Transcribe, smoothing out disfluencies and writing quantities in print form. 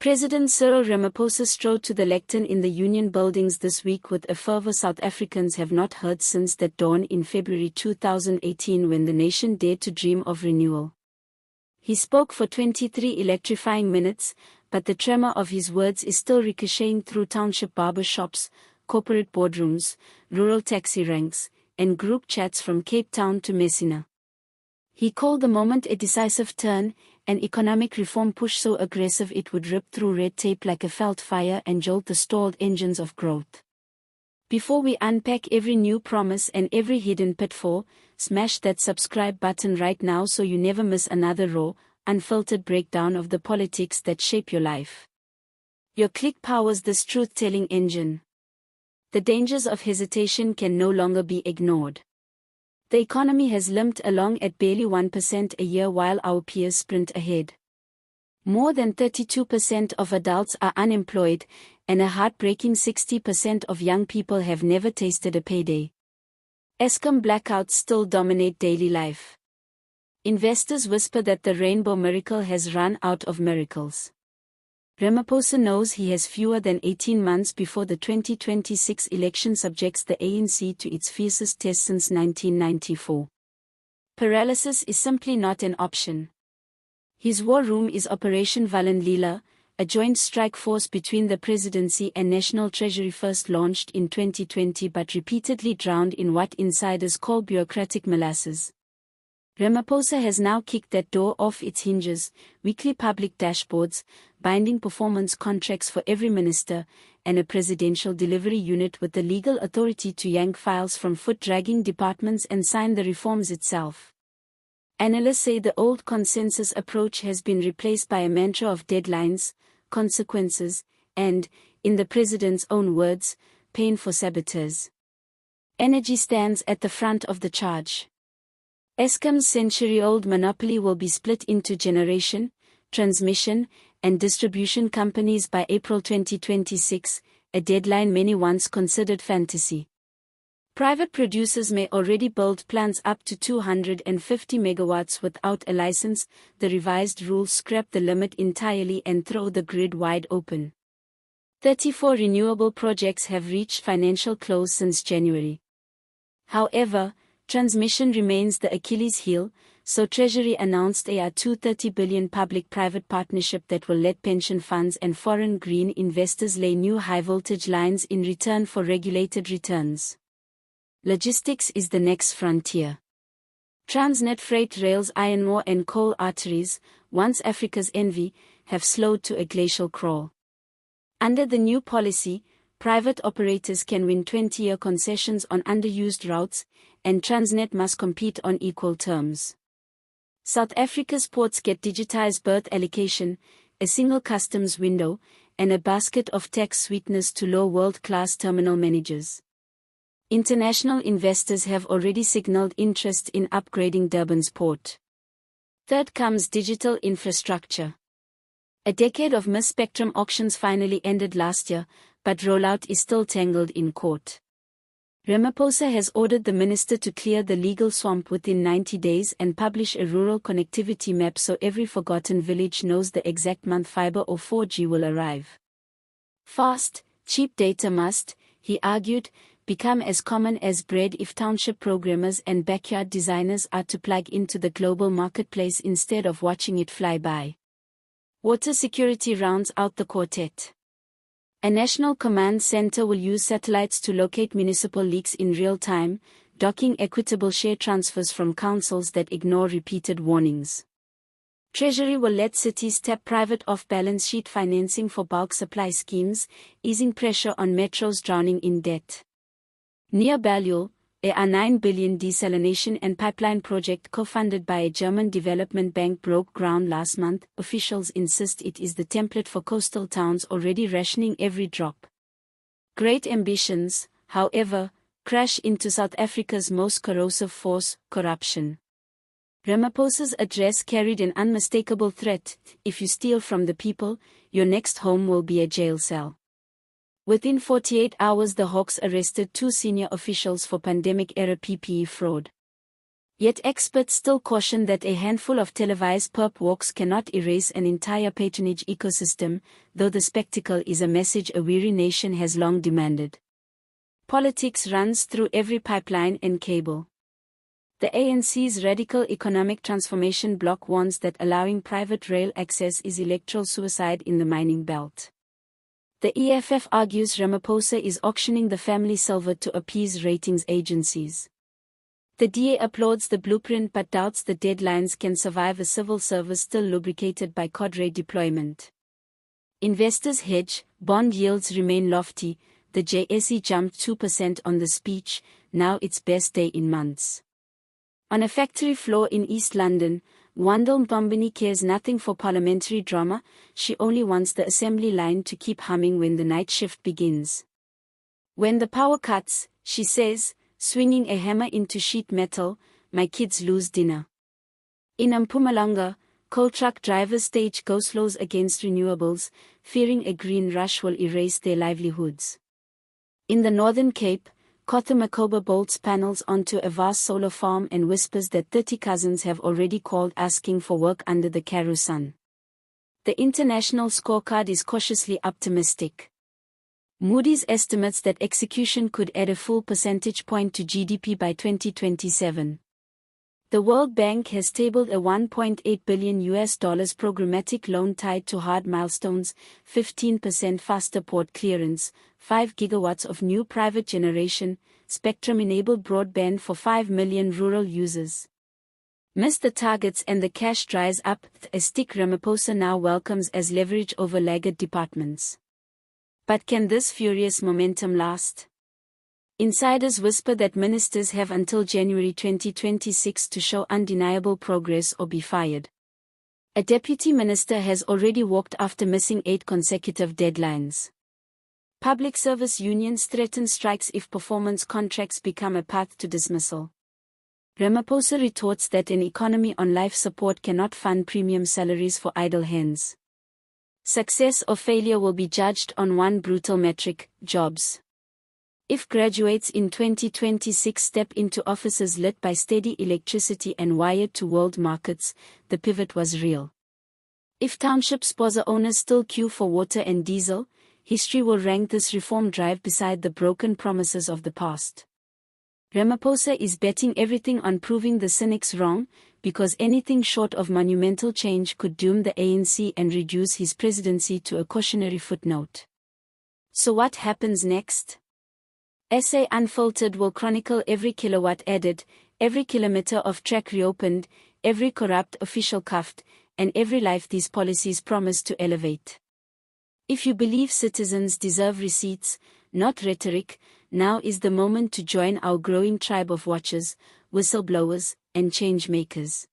President Cyril Ramaphosa strode to the lectern in the Union Buildings this week with a fervor South Africans have not heard since that dawn in February 2018 when the nation dared to dream of renewal. He spoke for 23 electrifying minutes, but the tremor of his words is still ricocheting through township barber shops, corporate boardrooms, rural taxi ranks, and group chats from Cape Town to Messina. He called the moment a decisive turn, an economic reform push so aggressive it would rip through red tape like a felt fire and jolt the stalled engines of growth. Before we unpack every new promise and every hidden pitfall, smash that subscribe button right now so you never miss another raw, unfiltered breakdown of the politics that shape your life. Your click powers this truth-telling engine. The dangers of hesitation can no longer be ignored. The economy has limped along at barely 1% a year while our peers sprint ahead. More than 32% of adults are unemployed, and a heartbreaking 60% of young people have never tasted a payday. Eskom blackouts still dominate daily life. Investors whisper that the rainbow miracle has run out of miracles. Ramaphosa knows he has fewer than 18 months before the 2026 election subjects the ANC to its fiercest test since 1994. Paralysis is simply not an option. His war room is Operation Valenlila, a joint strike force between the presidency and National Treasury first launched in 2020 but repeatedly drowned in what insiders call bureaucratic molasses. Ramaphosa has now kicked that door off its hinges, weekly public dashboards, binding performance contracts for every minister, and a presidential delivery unit with the legal authority to yank files from foot-dragging departments and sign the reforms itself. Analysts say the old consensus approach has been replaced by a mantra of deadlines, consequences, and, in the president's own words, pain for saboteurs. Energy stands at the front of the charge. Eskom's century-old monopoly will be split into generation, transmission, and distribution companies by April 2026, a deadline many once considered fantasy. Private producers may already build plants up to 250 megawatts without a license. The revised rules scrap the limit entirely and throw the grid wide open. 34 renewable projects have reached financial close since January. However, transmission remains the Achilles heel, so Treasury announced a $230 billion public-private partnership that will let pension funds and foreign green investors lay new high-voltage lines in return for regulated returns. Logistics is the next frontier. Transnet freight rails, iron ore and coal arteries, once Africa's envy, have slowed to a glacial crawl. Under the new policy, private operators can win 20-year concessions on underused routes, and Transnet must compete on equal terms. South Africa's ports get digitized berth allocation, a single customs window, and a basket of tax sweeteners to lure world-class terminal managers. International investors have already signaled interest in upgrading Durban's port. Third comes digital infrastructure. A decade of missed-spectrum auctions finally ended last year, but rollout is still tangled in court. Ramaphosa has ordered the minister to clear the legal swamp within 90 days and publish a rural connectivity map so every forgotten village knows the exact month fiber or 4G will arrive. Fast, cheap data must, he argued, become as common as bread if township programmers and backyard designers are to plug into the global marketplace instead of watching it fly by. Water security rounds out the quartet. A national command center will use satellites to locate municipal leaks in real time, docking equitable share transfers from councils that ignore repeated warnings. Treasury will let cities tap private off-balance sheet financing for bulk supply schemes, easing pressure on metros drowning in debt. Near Balliol, a $9 billion desalination and pipeline project co-funded by a German development bank broke ground last month. Officials insist it is the template for coastal towns already rationing every drop. Great ambitions, however, crash into South Africa's most corrosive force, corruption. Ramaphosa's address carried an unmistakable threat: if you steal from the people, your next home will be a jail cell. Within 48 hours the Hawks arrested 2 senior officials for pandemic-era PPE fraud. Yet experts still caution that a handful of televised perp walks cannot erase an entire patronage ecosystem, though the spectacle is a message a weary nation has long demanded. Politics runs through every pipeline and cable. The ANC's Radical Economic Transformation bloc warns that allowing private rail access is electoral suicide in the mining belt. The EFF argues Ramaphosa is auctioning the family silver to appease ratings agencies. The DA applauds the blueprint but doubts the deadlines can survive a civil service still lubricated by cadre deployment. Investors hedge, bond yields remain lofty, the JSE jumped 2% on the speech, now its best day in months. On a factory floor in East London, Wandel Mtombeni cares nothing for parliamentary drama, she only wants the assembly line to keep humming when the night shift begins. When the power cuts, she says, swinging a hammer into sheet metal, my kids lose dinner. In Mpumalanga, coal truck drivers stage go-slows against renewables, fearing a green rush will erase their livelihoods. In the Northern Cape, Kotha Makoba bolts panels onto a vast solar farm and whispers that 30 cousins have already called asking for work under the Karoo sun. The international scorecard is cautiously optimistic. Moody's estimates that execution could add a full percentage point to GDP by 2027. The World Bank has tabled a $1.8 billion programmatic loan tied to hard milestones, 15% faster port clearance, 5 gigawatts of new private generation, spectrum-enabled broadband for 5 million rural users. Miss the targets and the cash dries up, a stick Ramaphosa now welcomes as leverage over laggard departments. But can this furious momentum last? Insiders whisper that ministers have until January 2026 to show undeniable progress or be fired. A deputy minister has already walked after missing 8 consecutive deadlines. Public service unions threaten strikes if performance contracts become a path to dismissal. Ramaphosa retorts that an economy on life support cannot fund premium salaries for idle hands. Success or failure will be judged on one brutal metric: jobs. If graduates in 2026 step into offices lit by steady electricity and wired to world markets, the pivot was real. If township spaza owners still queue for water and diesel, history will rank this reform drive beside the broken promises of the past. Ramaphosa is betting everything on proving the cynics wrong, because anything short of monumental change could doom the ANC and reduce his presidency to a cautionary footnote. So what happens next? Essay Unfiltered will chronicle every kilowatt added, every kilometer of track reopened, every corrupt official cuffed, and every life these policies promise to elevate. If you believe citizens deserve receipts, not rhetoric, now is the moment to join our growing tribe of watchers, whistleblowers, and change makers.